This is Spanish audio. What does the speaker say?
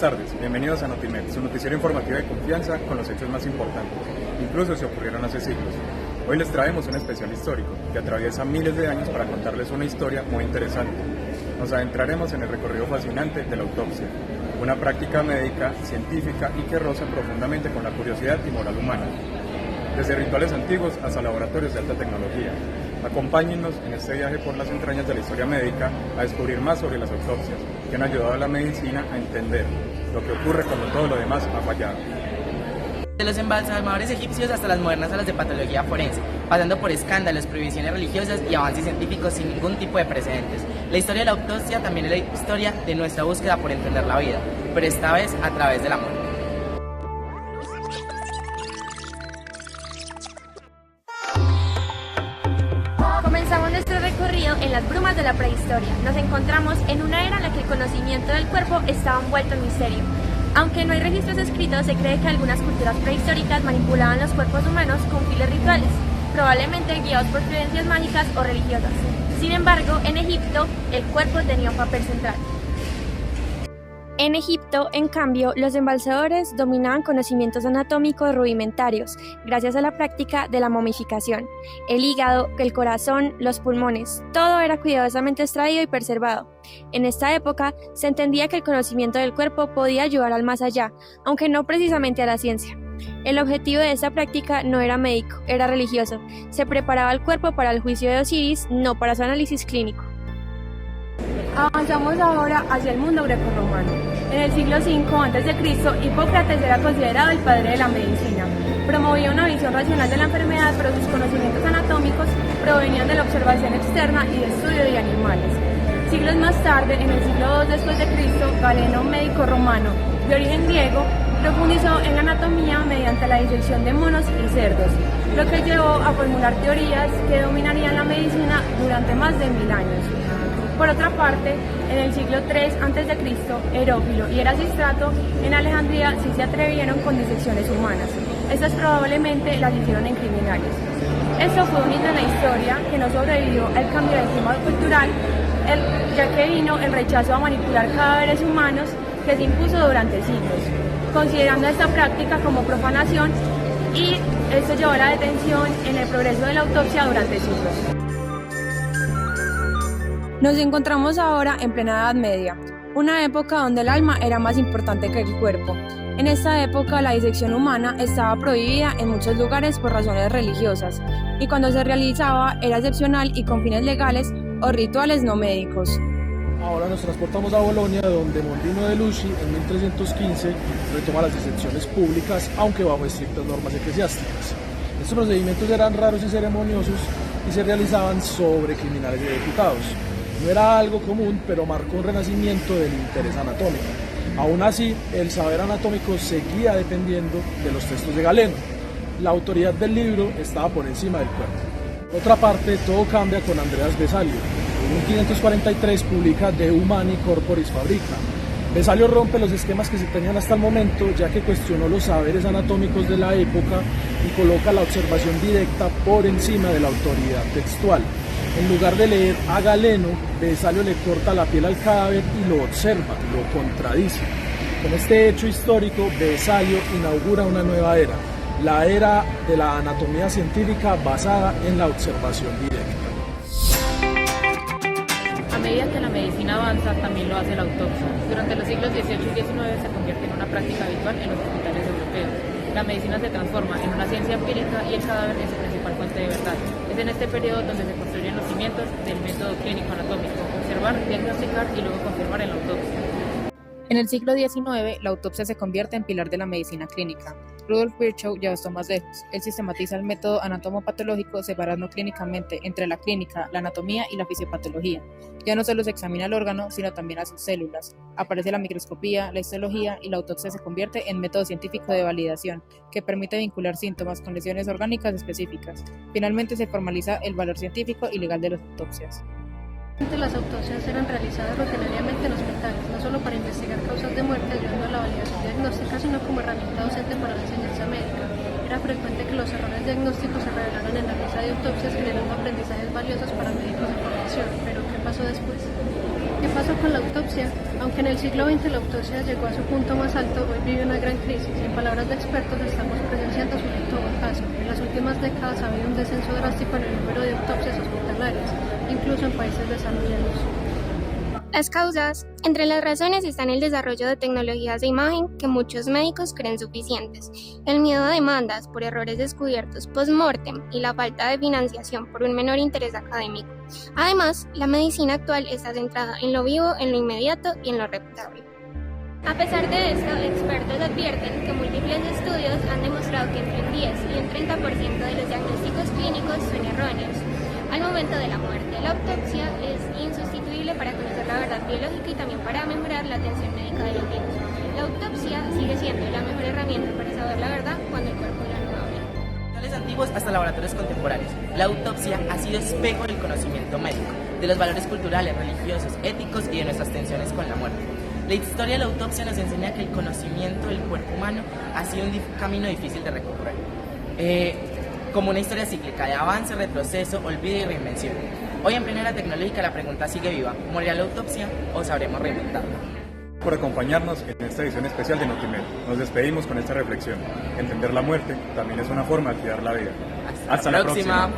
tardes, bienvenidos a Notimed, su noticiero informativo de confianza con los hechos más importantes, incluso si ocurrieron hace siglos. Hoy les traemos un especial histórico que atraviesa miles de años para contarles una historia muy interesante. Nos adentraremos en el recorrido fascinante de la autopsia, una práctica médica, científica y que roza profundamente con la curiosidad y moral humana, desde rituales antiguos hasta laboratorios de alta tecnología. Acompáñennos en este viaje por las entrañas de la historia médica a descubrir más sobre las autopsias, que han ayudado a la medicina a entender lo que ocurre cuando todo lo demás ha fallado. De los embalsamadores egipcios hasta las modernas salas de patología forense, pasando por escándalos, prohibiciones religiosas y avances científicos sin ningún tipo de precedentes. La historia de la autopsia también es la historia de nuestra búsqueda por entender la vida, pero esta vez a través del amor. Comenzamos nuestro recorrido en las brumas de la prehistoria. Nos encontramos en una era en la que el conocimiento del cuerpo estaba envuelto en misterio. Aunque no hay registros escritos, se cree que algunas culturas prehistóricas manipulaban los cuerpos humanos con fines rituales, probablemente guiados por creencias mágicas o religiosas. Sin embargo, en Egipto, el cuerpo tenía un papel central. En Egipto, en cambio, los embalsadores dominaban conocimientos anatómicos rudimentarios, gracias a la práctica de la momificación. El hígado, el corazón, los pulmones, todo era cuidadosamente extraído y preservado. En esta época, se entendía que el conocimiento del cuerpo podía ayudar al más allá, aunque no precisamente a la ciencia. El objetivo de esta práctica no era médico, era religioso. Se preparaba el cuerpo para el juicio de Osiris, no para su análisis clínico. Avanzamos ahora hacia el mundo grecorromano. En el siglo V a.C., Hipócrates era considerado el padre de la medicina. Promovía una visión racional de la enfermedad, pero sus conocimientos anatómicos provenían de la observación externa y de estudio de animales. Siglos más tarde, en el siglo II después de Cristo, Galeno, un médico romano de origen griego, profundizó en la anatomía mediante la disección de monos y cerdos, lo que llevó a formular teorías que dominarían la medicina durante más de 1000 años. Por otra parte, en el siglo III a.C., Herófilo y Erasistrato en Alejandría sí se atrevieron con disecciones humanas. Estas probablemente las hicieron en criminales. Esto fue un hito en la historia que no sobrevivió al cambio del clima cultural, ya que vino el rechazo a manipular cadáveres humanos que se impuso durante siglos, considerando esta práctica como profanación, y esto llevó a la detención en el progreso de la autopsia durante siglos. Nos encontramos ahora en plena Edad Media, una época donde el alma era más importante que el cuerpo. En esta época la disección humana estaba prohibida en muchos lugares por razones religiosas, y cuando se realizaba era excepcional y con fines legales o rituales no médicos. Ahora nos transportamos a Bolonia, donde Mondino de Luci en 1315 retoma las disecciones públicas, aunque bajo estrictas normas eclesiásticas. Estos procedimientos eran raros y ceremoniosos y se realizaban sobre criminales y ejecutados. No era algo común, pero marcó un renacimiento del interés anatómico. Aún así, el saber anatómico seguía dependiendo de los textos de Galeno. La autoridad del libro estaba por encima del cuerpo. Por otra parte, todo cambia con Andreas Vesalio. En 1543 publica De Humani Corporis Fabrica. Vesalio rompe los esquemas que se tenían hasta el momento, ya que cuestionó los saberes anatómicos de la época y coloca la observación directa por encima de la autoridad textual. En lugar de leer a Galeno, Vesalio le corta la piel al cadáver y lo observa, lo contradice. Con este hecho histórico, Vesalio inaugura una nueva era, la era de la anatomía científica basada en la observación directa. A medida que la medicina avanza, también lo hace la autopsia. Durante los siglos XVIII y XIX se convierte en una práctica habitual en los hospitales europeos. La medicina se transforma en una ciencia empírica y el cadáver es su principal fuente de verdad. Es en este periodo donde se construyen los cimientos del método clínico anatómico: observar, diagnosticar y luego confirmar en la autopsia. En el siglo XIX, la autopsia se convierte en pilar de la medicina clínica. Rudolf Virchow lleva esto más lejos. Él sistematiza el método anatomopatológico separando clínicamente entre la clínica, la anatomía y la fisiopatología. Ya no solo se examina el órgano, sino también a sus células. Aparece la microscopía, la histología, y la autopsia se convierte en método científico de validación, que permite vincular síntomas con lesiones orgánicas específicas. Finalmente se formaliza el valor científico y legal de las autopsias. Las autopsias eran realizadas rutinariamente en hospitales, no solo para investigar causas de muerte ayudando a la validación diagnóstica, sino como herramienta docente para la enseñanza médica. Era frecuente que los errores diagnósticos se revelaran en la mesa de autopsias, generando aprendizajes valiosos para médicos en formación. Pero ¿qué pasó después? ¿Qué pasó con la autopsia? Aunque en el siglo XX la autopsia llegó a su punto más alto, hoy vive una gran crisis. En palabras de expertos, estamos presenciando su lento ocaso. En las últimas décadas ha habido un descenso drástico en el número de autopsias hospitalarias, incluso en países desarrollados. Las causas. Entre las razones están el desarrollo de tecnologías de imagen que muchos médicos creen suficientes, el miedo a demandas por errores descubiertos post-mortem y la falta de financiación por un menor interés académico. Además, la medicina actual está centrada en lo vivo, en lo inmediato y en lo reputable. A pesar de esto, expertos advierten que múltiples estudios han demostrado que entre un 10 y un 30% de los diagnósticos clínicos son erróneos. Al momento de la muerte, la autopsia es insustituible para conocer la verdad biológica y también para mejorar la atención médica de los vivos. La autopsia sigue siendo la mejor herramienta para saber la verdad cuando el cuerpo ya no habla. Desde antiguos hasta laboratorios contemporáneos, la autopsia ha sido espejo del conocimiento médico, de los valores culturales, religiosos, éticos y de nuestras tensiones con la muerte. La historia de la autopsia nos enseña que el conocimiento del cuerpo humano ha sido un camino difícil de recorrer. Como una historia cíclica de avance, retroceso, olvido y reinvención. Hoy en plena era tecnológica la pregunta sigue viva: ¿morirá la autopsia o sabremos reinventarla? Por acompañarnos en esta edición especial de Notimed. Nos despedimos con esta reflexión. Entender la muerte también es una forma de cuidar la vida. Hasta la próxima.